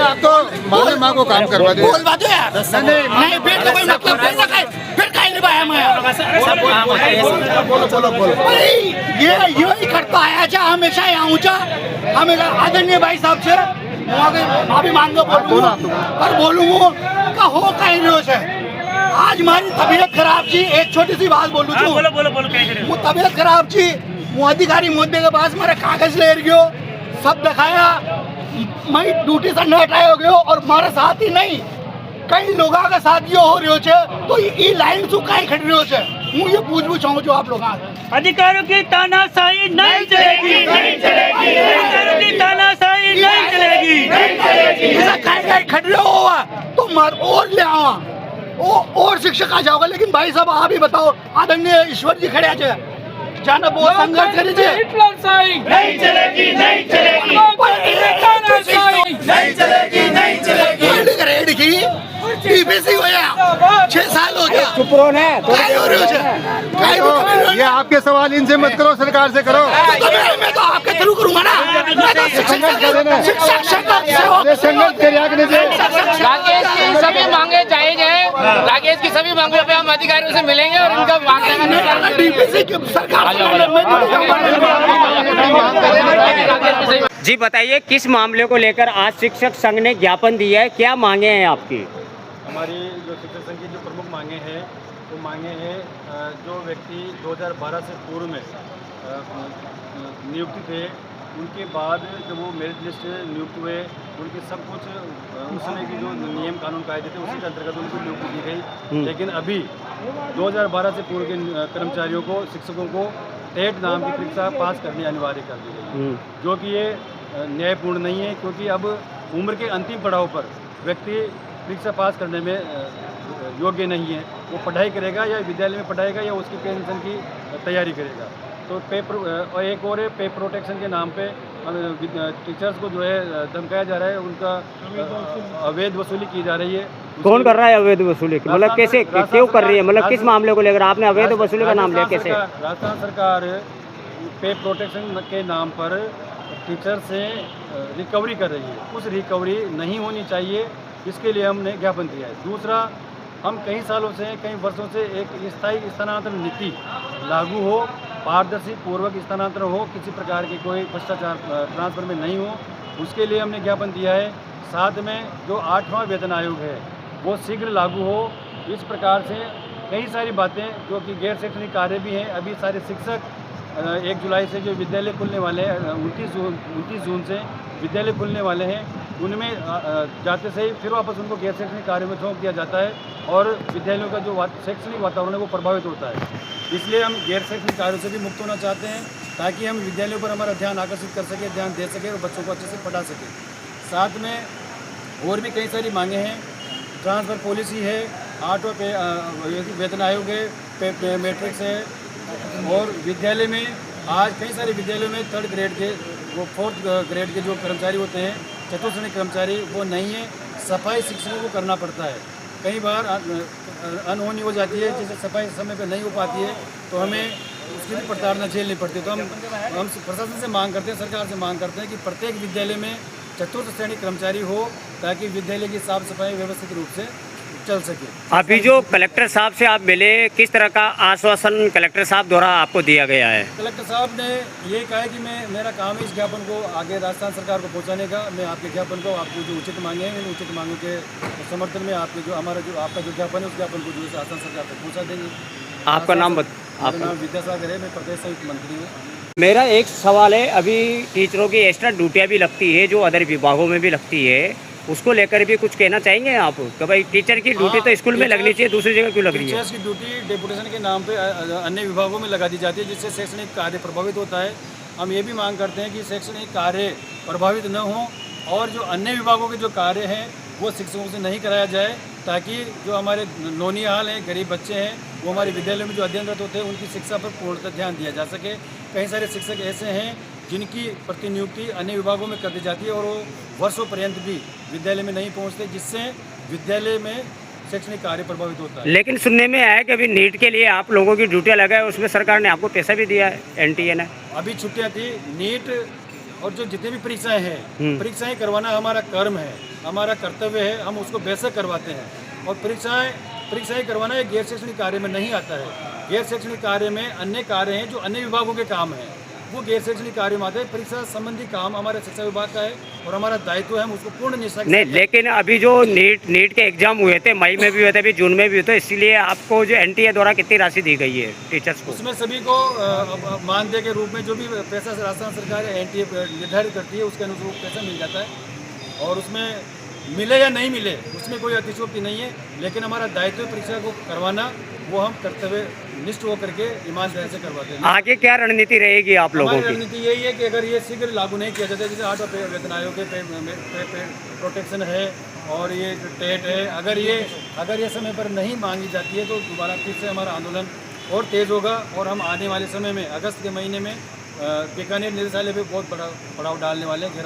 आप तो माले माँ को काम करवा दे। बोलवा दो यार। नहीं फिर तो कोई मतलब फिर काहे निभाया मैं। ये ही करता है अच्छा हमेशा यहाँ ऊँचा हमेशा आदरणीय भाई साहब से माफी मांगो पर बोलूँ का हो कहीं रोज है। आज हमारी तबीयत खराब थी एक छोटी सी बात बोलूँ वो तबीयत खराब थी वो अधिकारी मोदी के पास मेरे कागज ले गयो सब दिखाया मैं ड्यूटी से न हटाए हो गयो और हमारे साथ ही नहीं कई लोगों के साथ ये हो रही है तो ये लाइन से कहीं खड़ी रही है मैं ये पूछना चाहूँ जो आप लोग अधिकारियों की तानाशाही नहीं चलेगी, नहीं चलेगी, अधिकारियों की तानाशाही नहीं चलेगी, ऐसा कहीं खड़ी हुआ तो मर और ले आवा और शिक्षक आ जाओगे। लेकिन भाई साहब आप ही बताओ आदरणीय ईश्वर जी खड़े आज जाना बहुत संघर्ष करीजिए नहीं चलेगी, नहीं चलेगी, नहीं चलेगी, नहीं चलेगी। रेड की टीपीसी हो गया 6 साल हो गया चुप रहो ना। ये आपके सवाल इनसे मत करो, सरकार से करो। मैं तो आपके थ्रू करूंगा ना। मैं तो संघर्ष राकेश की सभी मांगे जायज है। राकेश की सभी मांगों पे हम अधिकारियों से मिलेंगे और इनका जी बताइए किस मामले को लेकर आज शिक्षक संघ ने ज्ञापन दिया है, क्या मांगे हैं आपकी? हमारी जो शिक्षक संघ की जो प्रमुख मांगे हैं वो मांगे हैं जो व्यक्ति 2012 से पूर्व में नियुक्ति थे उनके बाद जब वो मेरिट लिस्ट नियुक्त हुए उनके सब कुछ उस समय की जो नियम कानून कायदे थे उसी के अंतर्गत उनको नियुक्ति दी गई। लेकिन अभी 2012 से पूर्व के कर्मचारियों को शिक्षकों को टेट नाम की परीक्षा पास करनी अनिवार्य कर दी गई जो कि ये न्यायपूर्ण नहीं है क्योंकि अब उम्र के अंतिम पड़ाव पर व्यक्ति परीक्षा पास करने में योग्य नहीं है। वो पढ़ाई करेगा या विद्यालय में पढ़ाएगा या उसकी पेंशन की तैयारी करेगा। तो और एक और पे प्रोटेक्शन के नाम पे टीचर्स को जो है धमकाया जा रहा है, उनका अवैध वसूली की जा रही है। कौन कर रहा है अवैध वसूली? मतलब कैसे क्यों कर रही है? मतलब किस मामले को लेकर आपने अवैध वसूली का नाम लिया? कैसे? राजस्थान सरकार पे प्रोटेक्शन के नाम पर टीचर से रिकवरी कर रही है। उस रिकवरी नहीं होनी चाहिए, इसके लिए हमने ज्ञापन दिया है। दूसरा, हम कई सालों से कई वर्षों से एक स्थायी स्थानांतरण नीति लागू हो, पारदर्शी पूर्वक स्थानांतरण हो, किसी प्रकार की कोई भ्रष्टाचार ट्रांसफर में नहीं हो, उसके लिए हमने ज्ञापन दिया है। साथ में जो 8वां वेतन आयोग है वो शीघ्र लागू हो। इस प्रकार से कई सारी बातें जो कि गैर शैक्षणिक कार्य भी हैं। अभी सारे शिक्षक 1 जुलाई से जो विद्यालय खुलने वाले हैं, 29 जून से विद्यालय खुलने वाले हैं, उनमें जाते से ही फिर वापस उनको गैर शैक्षणिक कार्यों में झोंक दिया जाता है और विद्यालयों का जो शैक्षणिक वातावरण है वो प्रभावित होता है। इसलिए हम गैर शैक्षणिक कार्यों से भी मुक्त होना चाहते हैं ताकि हम विद्यालयों पर हमारा ध्यान आकर्षित कर सकें, ध्यान दे सकें और बच्चों को अच्छे से पढ़ा सकें। साथ में और भी कई सारी मांगे हैं। ट्रांसफ़र पॉलिसी है, 8वां वेतन आयोग है, मैट्रिक्स है और विद्यालय में आज कई सारे विद्यालयों में 3rd ग्रेड के वो 4th ग्रेड के जो कर्मचारी होते हैं, चतुर्थ श्रेणी कर्मचारी, वो नहीं है। सफाई शिक्षकों को करना पड़ता है। कई बार अनहोनी हो जाती है, जैसे सफाई समय पर नहीं हो पाती है तो हमें उसकी भी प्रताड़ना झेलनी पड़ती है। तो हम प्रशासन से मांग करते हैं, सरकार से मांग करते हैं कि प्रत्येक विद्यालय में चतुर्थ श्रेणी कर्मचारी हो ताकि विद्यालय की साफ सफाई व्यवस्थित रूप से चल सके। अभी जो कलेक्टर साहब से आप मिले, किस तरह का आश्वासन कलेक्टर साहब द्वारा आपको दिया गया है? कलेक्टर साहब ने ये कहा है कि मेरा काम है इस ज्ञापन को आगे राजस्थान सरकार को पहुंचाने का। मैं आपके ज्ञापन को, आपको जो उचित मांगे हैं, इन उचित मांगों के समर्थन में आपके जो आपका जो ज्ञापन है उस ज्ञापन को जो है राजस्थान सरकार तक पहुँचा देंगे। आपका नाम आपका नाम विद्यासागर है, मैं प्रदेश संयुक्त मंत्री हूँ। मेरा एक सवाल है, अभी टीचरों की एक्स्ट्रा ड्यूटियाँ भी लगती है जो अदर विभागों में भी लगती है, उसको लेकर भी कुछ कहना चाहेंगे आप कि भाई टीचर की ड्यूटी तो स्कूल में लगनी चाहिए, दूसरी जगह क्यों लग रही है? टीचर्स की ड्यूटी डेपुटेशन के नाम पे अन्य विभागों में लगा दी जाती है जिससे शैक्षणिक कार्य प्रभावित होता है। हम ये भी मांग करते हैं कि शैक्षणिक कार्य प्रभावित न हो और जो अन्य विभागों के जो कार्य हैं वो शिक्षकों से नहीं कराया जाए ताकि जो हमारे नौनिहाल हैं, गरीब बच्चे हैं, वो हमारे विद्यालयों में जो अध्ययनरत होते हैं उनकी शिक्षा पर पूर्णतः ध्यान दिया जा सके। कई सारे शिक्षक ऐसे हैं जिनकी प्रतिनियुक्ति अन्य विभागों में कर दी जाती है और वो वर्षों पर्यंत भी विद्यालय में नहीं पहुंचते, जिससे विद्यालय में शैक्षणिक कार्य प्रभावित होता है। लेकिन सुनने में आया कि अभी नीट के लिए आप लोगों की ड्यूटियाँ लगाए, उसमें सरकार ने आपको पैसा भी दिया है, NTA ने। अभी छुट्टियाँ थी, नीट और जो जितनी भी परीक्षाएं हैं, परीक्षाएं करवाना हमारा कर्म है, हमारा कर्तव्य है, हम उसको बेहतर करवाते हैं। और परीक्षाएं करवाना एक गैर शैक्षणिक कार्य में नहीं आता है। गैर शैक्षणिक कार्य में अन्य कार्य हैं जो अन्य विभागों के काम हैं, वो गैर शैक्षणिक कार्य में आते हैं। परीक्षा संबंधी काम हमारे शिक्षा विभाग का है और हमारा दायित्व है, हम उसको पूर्ण निष्ठा के नहीं, लेकिन अभी जो नीट के एग्जाम हुए थे, मई में भी हुए थे, अभी जून में भी हुए थे, इसीलिए आपको जो NTA द्वारा कितनी राशि दी गई है टीचर्स को? उसमें सभी को मानदेय के रूप में जो भी पैसा राजस्थान सरकार NTA निर्धारित करती है उसके अनुरूप पैसा मिल जाता है। और उसमें मिले या नहीं मिले उसमें कोई अतिशयोक्ति नहीं है, लेकिन हमारा दायित्व परीक्षा को करवाना, वो हम कर्तव्य निष्ठ होकर के ईमानदारी से करवाते हैं। आगे क्या रणनीति रहेगी आप लोगों हमारी की? रणनीति यही है कि अगर ये शीघ्र लागू नहीं किया जाता, जैसे 8वां पे वेतन आयोग के पे प्रोटेक्शन है और ये टेट है, अगर ये समय पर नहीं मांगी जाती है तो दोबारा फिर से हमारा आंदोलन और तेज होगा। और हम आने वाले समय में अगस्त के महीने में बीकानेर निदेशालय पे बहुत बड़ा पड़ाव डालने वाले हैं।